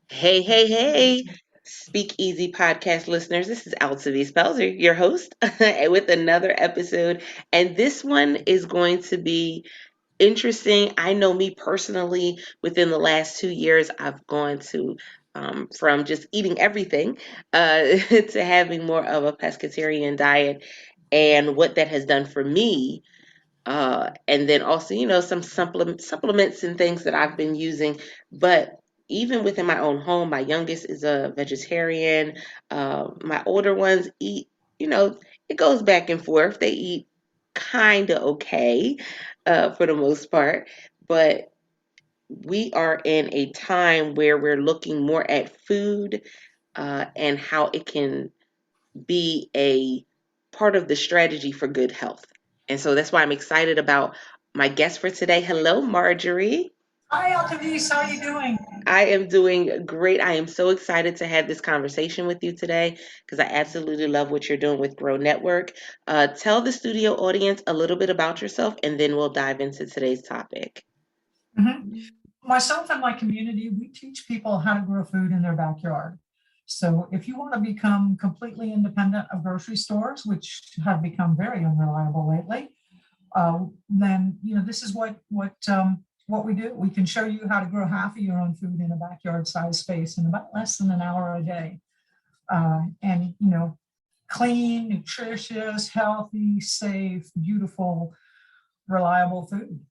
Hey, hey, hey, SpeakEasy Podcast listeners. This is Altovise your host, with another episode. And this one is going to be interesting. I know me personally, within the last 2 years, I've gone to from just eating everything to having more of a pescatarian diet and what that has done for me. And then also, some supplements and things that I've been using. But even within my own home, my youngest is a vegetarian. My older ones eat, you know, it goes back and forth. They eat kind of okay for the most part. But we are in a time where we're looking more at food and how it can be a part of the strategy for good health. And so that's why I'm excited about my guest for today. Hello, Marjory. Hi, Altovise. How are you doing? I am doing great. I am so excited to have this conversation with you today because I absolutely love what you're doing with Grow Network. Tell the studio audience a little bit about yourself, and then we'll dive into today's topic. Mhm. Myself and my community, we teach people how to grow food in their backyard. So if you want to become completely independent of grocery stores, which have become very unreliable lately, then this is what we do. We can show you how to grow half of your own food in a backyard size space in about less than an hour a day. And clean, nutritious, healthy, safe, beautiful, reliable food.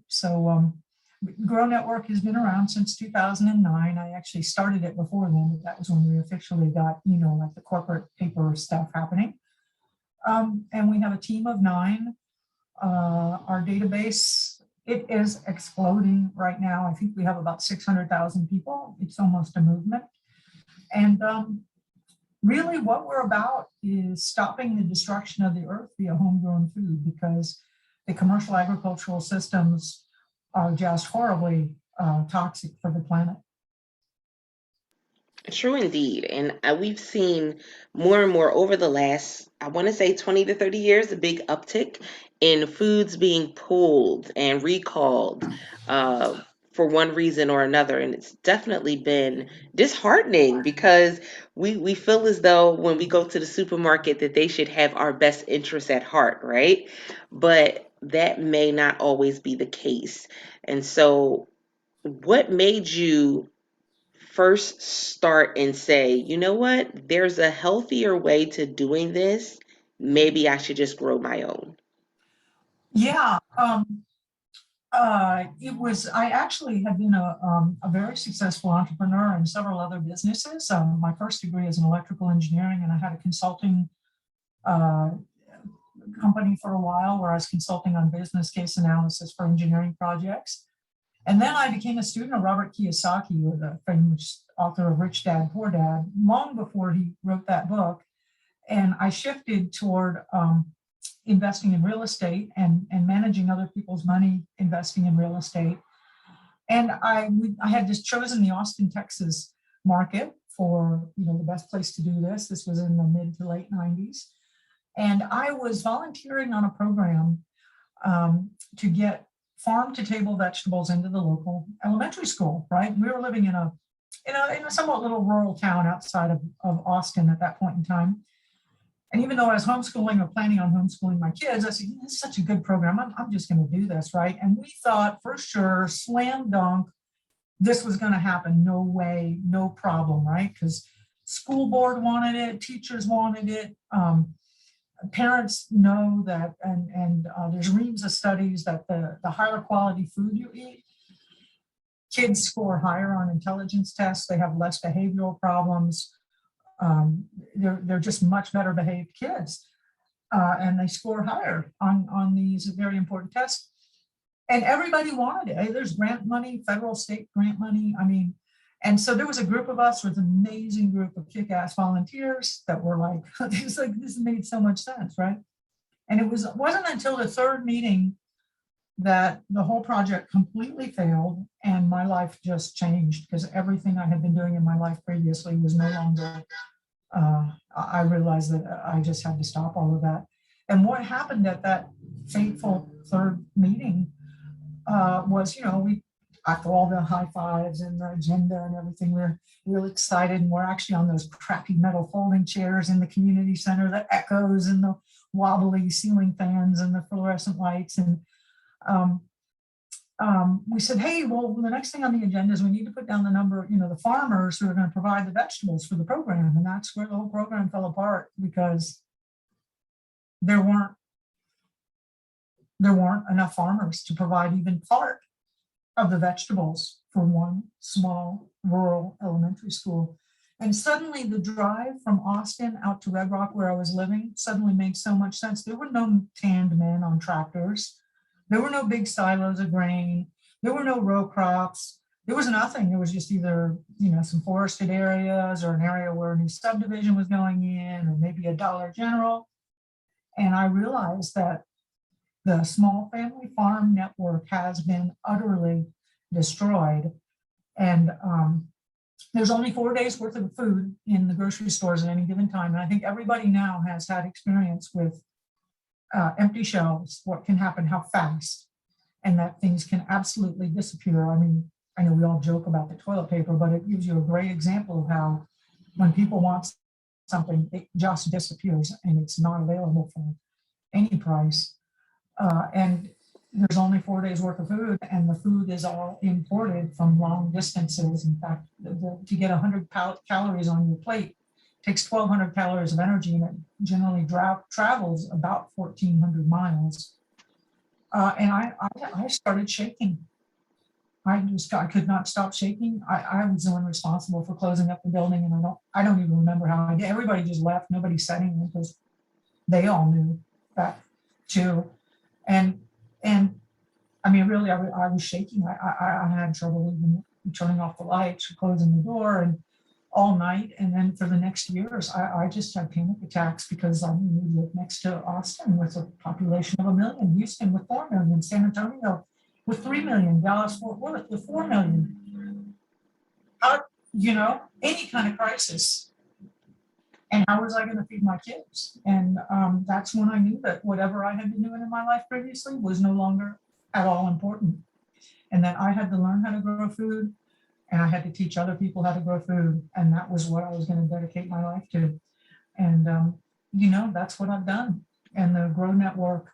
So Grow Network has been around since 2009. I actually started it before then, but that was when we officially got, like the corporate paper stuff happening. And we have a team of 9. Our database, it is exploding right now. I think we have about 600,000 people. It's almost a movement. And really what we're about is stopping the destruction of the earth via homegrown food, because the commercial agricultural systems are just horribly toxic for the planet. True indeed. And we've seen more and more over the last, I want to say 20 to 30 years, a big uptick in foods being pulled and recalled uh, for one reason or another. And it's definitely been disheartening because we feel as though when we go to the supermarket that they should have our best interests at heart, right? But that may not always be the case. And so, what made you first start and say, you know what, there's a healthier way to doing this. Maybe I should just grow my own. Yeah, I actually have been a very successful entrepreneur in several other businesses. My first degree is in electrical engineering, and I had a consulting uh, company for a while where I was consulting on business case analysis for engineering projects. And then I became a student of Robert Kiyosaki, the famous author of Rich Dad, Poor Dad, long before he wrote that book. And I shifted toward investing in real estate and managing other people's money, investing in real estate. And I had just chosen the Austin, Texas market for the best place to do this. This was in the mid to late 90s. And I was volunteering on a program to get farm to table vegetables into the local elementary school, right? We were living in a somewhat little rural town outside of Austin at that point in time. And even though I was homeschooling or planning on homeschooling my kids, I said, this is such a good program. I'm just going to do this, right? And we thought for sure, slam dunk, this was going to happen. No way, no problem, right? Because school board wanted it, teachers wanted it. Parents know that, and there's reams of studies that the higher quality food you eat, kids score higher on intelligence tests. They have less behavioral problems. They're just much better behaved kids, and they score higher on these very important tests. And everybody wanted it. There's grant money, federal, state grant money. I mean, and so there was a group of us with an amazing group of kick-ass volunteers that were like, this made so much sense, right? And wasn't until the third meeting that the whole project completely failed and my life just changed, because everything I had been doing in my life previously was no longer, I realized that I just had to stop all of that. And what happened at that fateful third meeting was, after all the high fives and the agenda and everything, we're really excited. And we're actually on those crappy metal folding chairs in the community center that echoes, and the wobbly ceiling fans and the fluorescent lights. And um, we said, hey, well, the next thing on the agenda is we need to put down the number, the farmers who are going to provide the vegetables for the program. And that's where the whole program fell apart, because there weren't enough farmers to provide even part of the vegetables for one small rural elementary school. And suddenly the drive from Austin out to Red Rock, where I was living, suddenly made so much sense. There were no tanned men on tractors. There were no big silos of grain. There were no row crops. There was nothing. There was just either, some forested areas, or an area where a new subdivision was going in, or maybe a Dollar General. And I realized that the small family farm network has been utterly destroyed. And there's only 4 days worth of food in the grocery stores at any given time. And I think everybody now has had experience with empty shelves, what can happen, how fast, and that things can absolutely disappear. I mean, I know we all joke about the toilet paper, but it gives you a great example of how when people want something, it just disappears and it's not available for any price. And there's only 4 days worth of food, and the food is all imported from long distances. In fact, to get 100 calories on your plate takes 1,200 calories of energy, and it generally travels about 1,400 miles. And I started shaking. I could not stop shaking. I was the one responsible for closing up the building, and I don't even remember how I did. Everybody just left. Nobody said anything because they all knew that too. And I mean, really, I was shaking. I had trouble even turning off the lights or closing the door, and all night. And then for the next years, I just had panic attacks, because I lived next to Austin with a population of 1 million, Houston with 4 million, San Antonio with 3 million, Dallas Fort Worth with 4 million. How, any kind of crisis. And how was I going to feed my kids? And that's when I knew that whatever I had been doing in my life previously was no longer at all important. And that I had to learn how to grow food, and I had to teach other people how to grow food. And that was what I was going to dedicate my life to. And, that's what I've done. And the Grow Network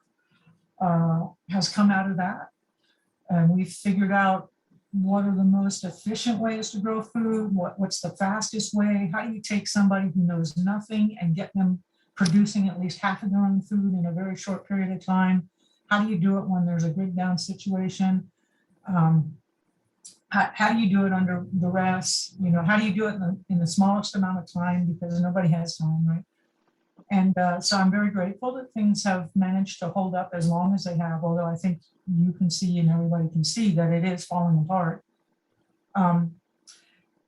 has come out of that. And we've figured out what are the most efficient ways to grow food, what's the fastest way, how do you take somebody who knows nothing and get them producing at least half of their own food in a very short period of time? How do you do it when there's a grid down situation? How do you do it under duress? How do you do it in the smallest amount of time, because nobody has time, right? And so I'm very grateful that things have managed to hold up as long as they have, although I think you can see and everybody can see that it is falling apart. And,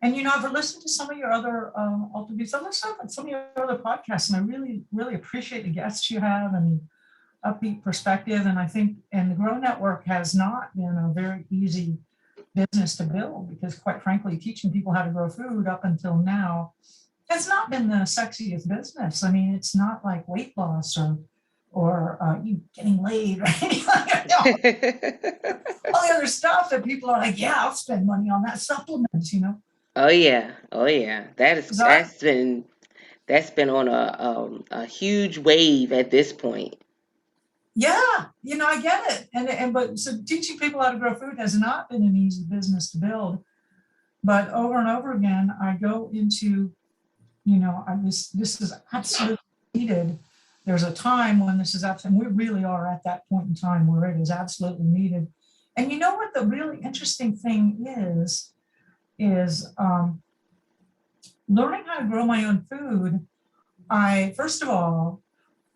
I've listened to some of your other Altovise. I've listened to some of your other podcasts, and I really, really appreciate the guests you have and the upbeat perspective. And I think, and the Grow Network has not been a very easy business to build, because quite frankly, teaching people how to grow food up until now has not been the sexiest business. I mean, it's not like weight loss or you getting laid or anything like that. All the other stuff that people are like, yeah, I'll spend money on that, supplements, Oh yeah, So that's been on a huge wave at this point. yeah, I get it. But so teaching people how to grow food has not been an easy business to build. But over and over again, I go into, this is absolutely needed. There's a time when this is absolutely, we really are at that point in time where it is absolutely needed. And you know what the really interesting thing is learning how to grow my own food. First of all,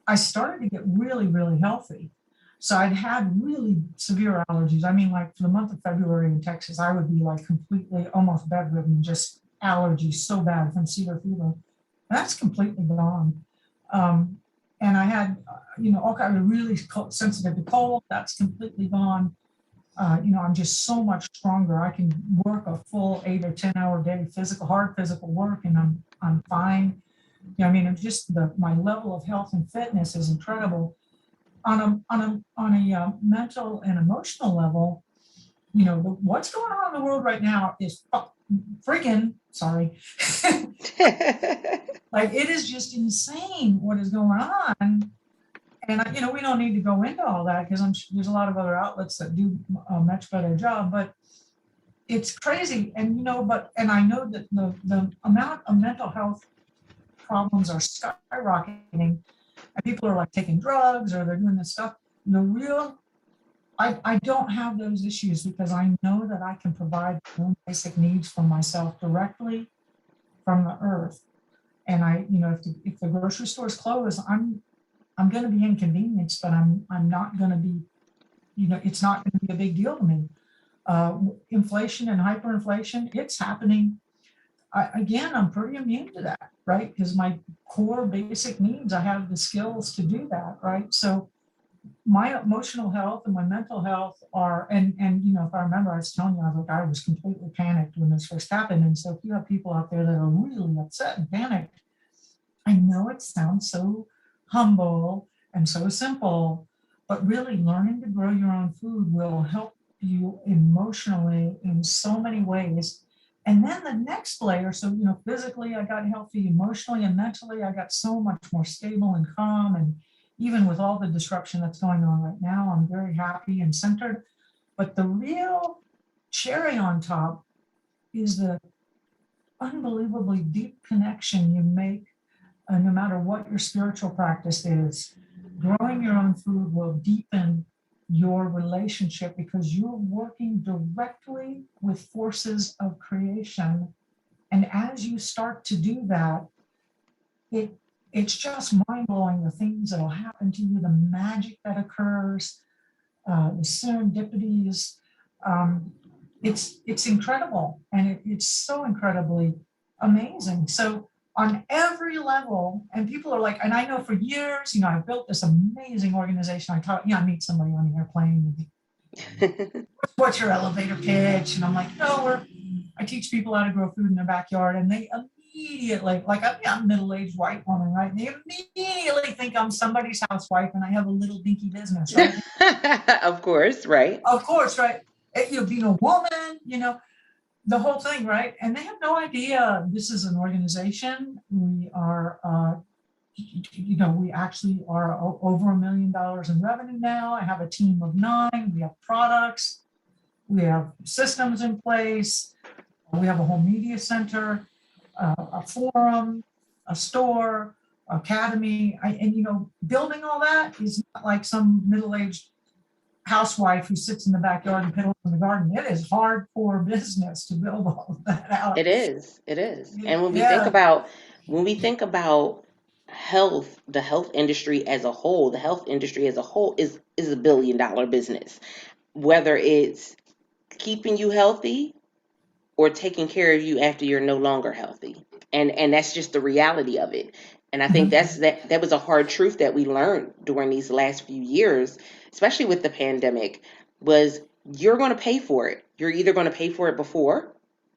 I started to get really, really healthy. So I'd had really severe allergies. I mean, like for the month of February in Texas, I would be like completely almost bedridden, just allergies so bad from cedar fever. That's completely gone. And I had, all kind of really sensitive to cold. That's completely gone. I'm just so much stronger. I can work a full 8 or 10 hour day, hard physical work, and I'm fine. Just my level of health and fitness is incredible. On a mental and emotional level, what's going on in the world right now is freaking, sorry. Like, it is just insane what is going on. And, we don't need to go into all that because there's a lot of other outlets that do a much better job, but it's crazy. And, and I know that the amount of mental health problems are skyrocketing, and people are like taking drugs or they're doing this stuff. I don't have those issues because I know that I can provide my own basic needs for myself directly from the earth. And if the grocery stores close, I'm going to be inconvenienced, but I'm not going to be, it's not going to be a big deal to me. Inflation and hyperinflation, it's happening. Again, I'm pretty immune to that, right? Because my core basic needs, I have the skills to do that, right? So my emotional health and my mental health are, and if I remember, I was telling you, I was completely panicked when this first happened. And so if you have people out there that are really upset and panicked, I know it sounds so humble and so simple, but really learning to grow your own food will help you emotionally in so many ways. And then the next layer, so, physically I got healthy, emotionally and mentally, I got so much more stable and calm. And even with all the disruption that's going on right now, I'm very happy and centered. But the real cherry on top is the unbelievably deep connection you make, no matter what your spiritual practice is. Growing your own food will deepen your relationship because you're working directly with forces of creation. And as you start to do that, it's just mind-blowing, the things that will happen to you, the magic that occurs, the serendipities. It's incredible, and it's so incredibly amazing. So on every level, and people are like, and I know for years, I've built this amazing organization. I meet somebody on the airplane, and what's your elevator pitch? And I'm like, no, I teach people how to grow food in their backyard, and they immediately, like, I'm a middle-aged white woman, right? And they immediately think I'm somebody's housewife and I have a little dinky business, right? Of course, right? Of course, right? Being a woman, the whole thing, right? And they have no idea this is an organization. We are, we actually are over $1 million in revenue now. I have a team of 9. We have products. We have systems in place. We have a whole media center, a forum, a store, academy. Building all that is not like some middle-aged housewife who sits in the backyard and piddles in the garden. It is hardcore business to build all of that out. It is. It is. And Yeah. when we think about health, the health industry as a whole, is $1 billion business. Whether it's keeping you healthy or taking care of you after you're no longer healthy. And that's just the reality of it. And I think Mhm. that was a hard truth that we learned during these last few years, especially with the pandemic, was you're going to pay for it. You're either going to pay for it before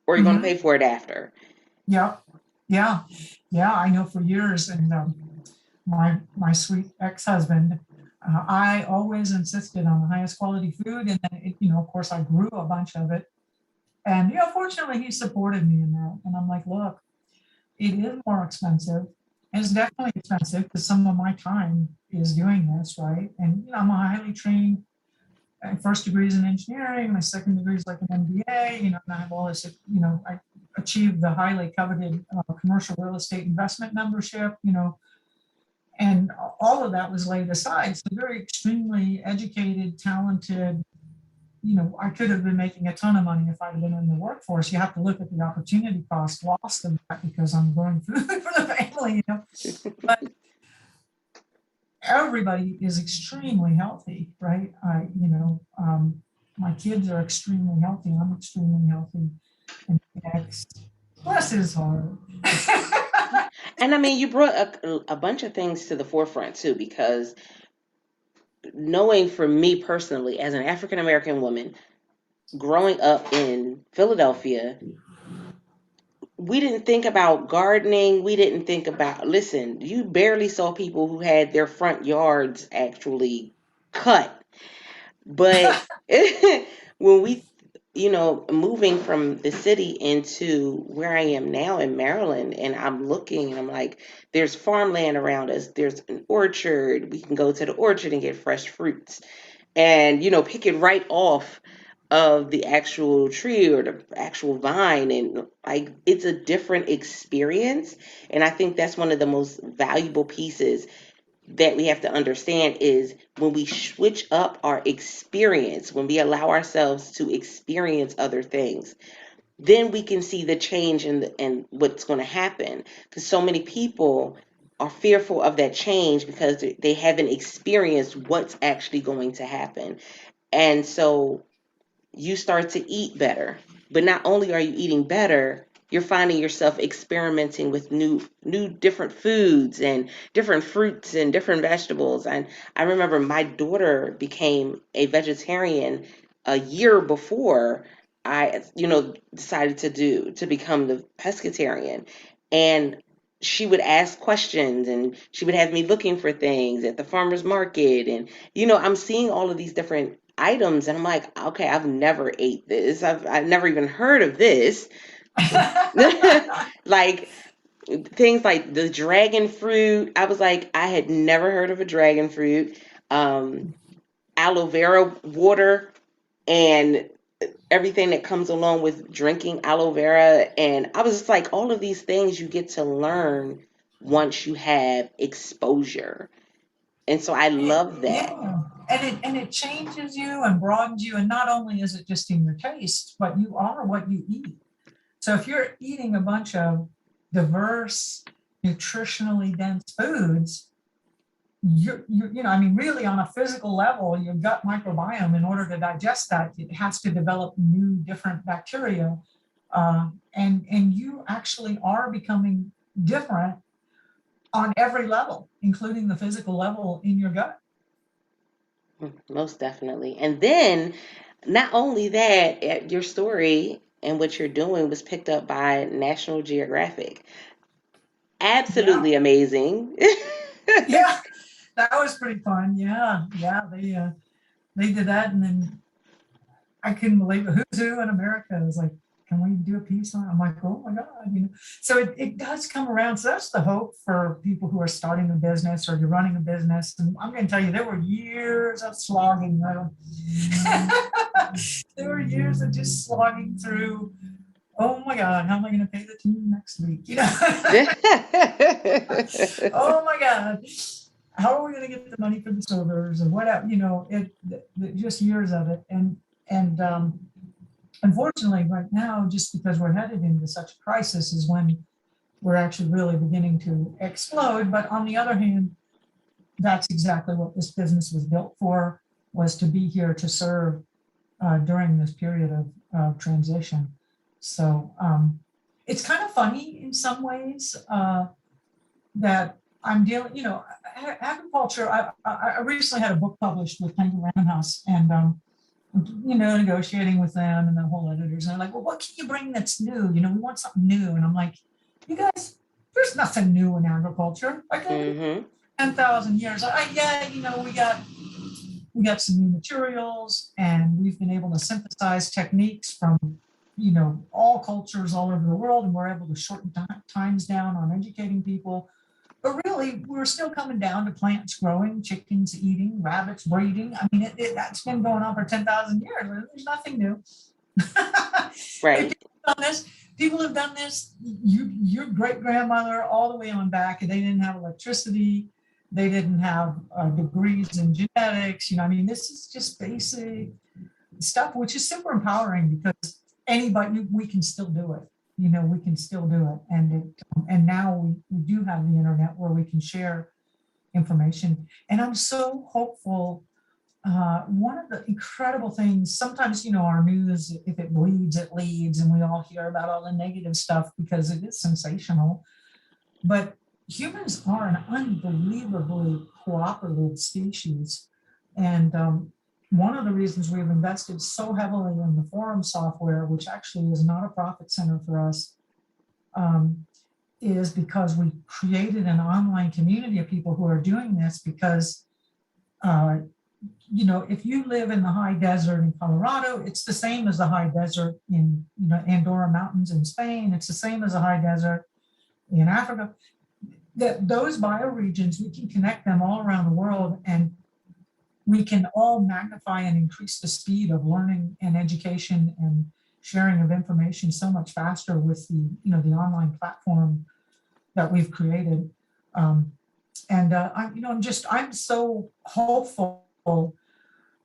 or you're going to Mhm. pay for it after. Yeah. Yeah. Yeah. I know for years, and my sweet ex-husband, I always insisted on the highest quality food, and then of course, I grew a bunch of it, and fortunately, he supported me in that. And I'm like, look, it is more expensive. And it's definitely expensive because some of my time is doing this, right? And I'm a highly trained. My first degree is in engineering. My second degree is like an MBA. And I have all this. I achieved the highly coveted commercial real estate investment membership. And all of that was laid aside. So very extremely educated, talented. I could have been making a ton of money if I'd been in the workforce. You have to look at the opportunity cost lost of that because I'm growing food for the family. But everybody is extremely healthy, right? My kids are extremely healthy. I'm extremely healthy. And X, bless his heart. And I mean, you brought a bunch of things to the forefront too, because knowing for me personally, as an African American woman, growing up in Philadelphia, we didn't think about gardening. We didn't think about, listen, you barely saw people who had their front yards actually cut. But when we moving from the city into where I am now in Maryland, and I'm looking and I'm like, there's farmland around us, there's an orchard, we can go to the orchard and get fresh fruits and, pick it right off of the actual tree or the actual vine. And like, it's a different experience. And I think that's one of the most valuable pieces that we have to understand is when we switch up our experience, when we allow ourselves to experience other things, then we can see the change and what's going to happen. Because so many people are fearful of that change because they haven't experienced what's actually going to happen. And so you start to eat better. But not only are you eating better, you're finding yourself experimenting with new different foods and different fruits and different vegetables. And I remember my daughter became a vegetarian a year before I, decided to become the pescatarian. And she would ask questions and she would have me looking for things at the farmer's market. And, I'm seeing all of these different items and I'm like, okay, I've never ate this. I've never even heard of this. Like things like the dragon fruit. I was like, I had never heard of a dragon fruit. Um, Aloe vera water and everything that comes along with drinking aloe vera. And I was just like, all of these things you get to learn once you have exposure. And so I love that. Yeah, and it changes you and broadens you, and not only is it just in your taste, but you are what you eat. So if you're eating a bunch of diverse, nutritionally dense foods, I mean, really on a physical level, your gut microbiome, in order to digest that, it has to develop new, different bacteria, and you actually are becoming different on every level, including the physical level in your gut. Most definitely. And then, not only that, your story and what you're doing was picked up by National Geographic. Yeah, Absolutely amazing. yeah, that was pretty fun. Yeah, yeah, they did that, and then I couldn't believe it. Who's who in America is like, can we do a piece on it? I'm like, oh my God. So it does come around. So that's the hope for people who are starting a business or you're running a business. And I'm going to tell you, there were years of slogging. There were years of just slogging through. Oh my God, how am I going to pay the team next week? Oh my God, how are we going to get the money for the servers and whatever? Just years of it. And unfortunately, right now, just because we're headed into such a crisis, is when we're actually really beginning to explode. But on the other hand, that's exactly what this business was built for, was to be here to serve during this period of transition. So it's kind of funny in some ways that I'm dealing, agriculture. I recently had a book published with Penguin Random House, and negotiating with them and the whole editors. And they're like, well, what can you bring that's new? We want something new. And I'm like, you guys, there's nothing new in agriculture. Like Hmm. 10,000 years. Yeah, we got some new materials, and we've been able to synthesize techniques from, all cultures all over the world. And we're able to shorten times down on educating people. But really, we're still coming down to plants growing, chickens eating, rabbits breeding. I mean, that's been going on for 10,000 years. There's nothing new. Right. People have done this. Your great grandmother, all the way on back, and they didn't have electricity. They didn't have degrees in genetics. I mean, this is just basic stuff, which is super empowering because anybody, we can still do it. We can still do it. And now we do have the internet where we can share information. And I'm so hopeful. One of the incredible things, sometimes, our news, if it bleeds, it leads, and we all hear about all the negative stuff because it is sensational. But humans are an unbelievably cooperative species. And one of the reasons we've invested so heavily in the forum software, which actually is not a profit center for us, is because we created an online community of people who are doing this because if you live in the high desert in Colorado, it's the same as the high desert in, Andorra Mountains in Spain. It's the same as the high desert in Africa. That those bioregions, we can connect them all around the world, and we can all magnify and increase the speed of learning and education and sharing of information so much faster with the online platform that we've created. Um, and I'm so hopeful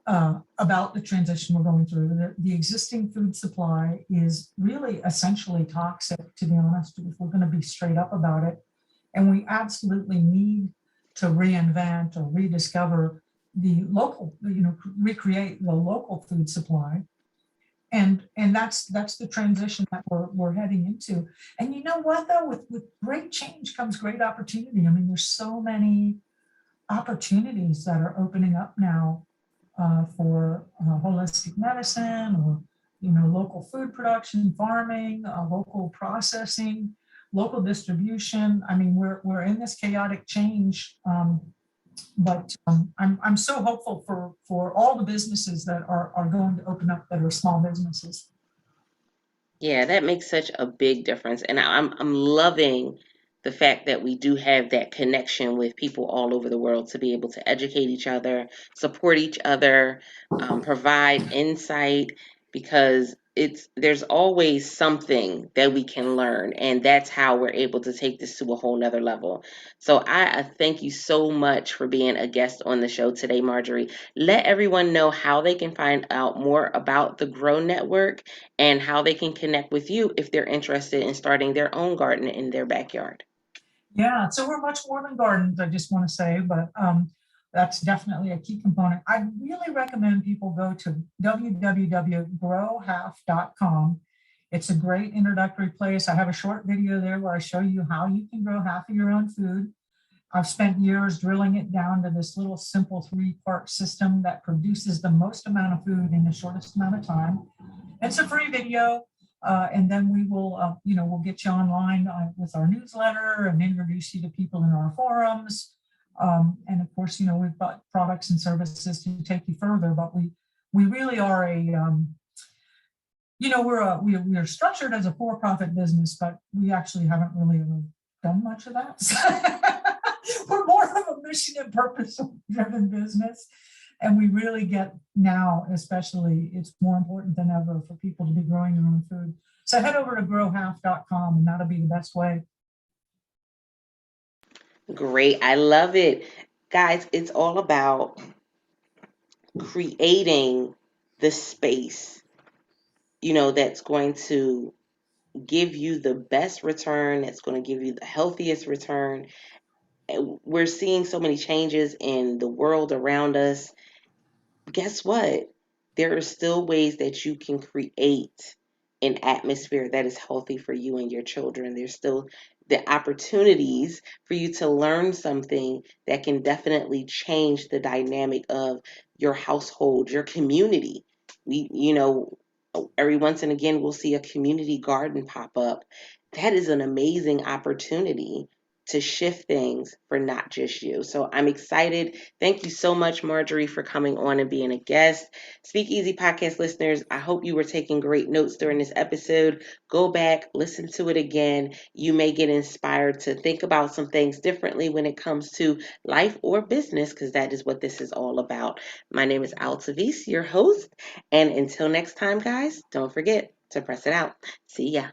about the transition we're going through. The existing food supply is really essentially toxic, to be honest, if we're going to be straight up about it. And we absolutely need to reinvent or rediscover the local, recreate the local food supply. And that's the transition that we're heading into. And you know what, though, with great change comes great opportunity. I mean, there's so many opportunities that are opening up now for holistic medicine, or local food production, farming, local processing, local distribution. I mean, we're in this chaotic change, but I'm so hopeful for all the businesses that are going to open up, that are small businesses. Yeah, that makes such a big difference. And I'm loving the fact that we do have that connection with people all over the world to be able to educate each other, support each other, provide insight, because there's always something that we can learn, and that's how we're able to take this to a whole nother level. So I thank you so much for being a guest on the show today, Marjory. Let everyone know how they can find out more about the Grow Network and how they can connect with you if they're interested in starting their own garden in their backyard. Yeah, so we're much more than gardens, I just want to say, but that's definitely a key component. I really recommend people go to www.growhalf.com. It's a great introductory place. I have a short video there where I show you how you can grow half of your own food. I've spent years drilling it down to this little simple 3-part system that produces the most amount of food in the shortest amount of time. It's a free video. And then we will, we'll get you online with our newsletter and introduce you to people in our forums. And of course, we've got products and services to take you further, but we really are we're structured as a for-profit business, but we actually haven't really ever done much of that. We're more of a mission and purpose driven business. And we really get now, especially, it's more important than ever for people to be growing their own food. So head over to growhalf.com, and that'll be the best way. Great. I love it. Guys, it's all about creating the space, that's going to give you the best return, that's going to give you the healthiest return. We're seeing so many changes in the world around us. Guess what? There are still ways that you can create an atmosphere that is healthy for you and your children. There's still the opportunities for you to learn something that can definitely change the dynamic of your household, your community. Every once and again, we'll see a community garden pop up. That is an amazing opportunity to shift things for not just you. So I'm excited. Thank you so much, Marjory, for coming on and being a guest. SpeakEasy Podcast listeners, I hope you were taking great notes during this episode. Go back, listen to it again. You may get inspired to think about some things differently when it comes to life or business, because that is what this is all about. My name is Altovise, your host. And until next time, guys, don't forget to press it out. See ya.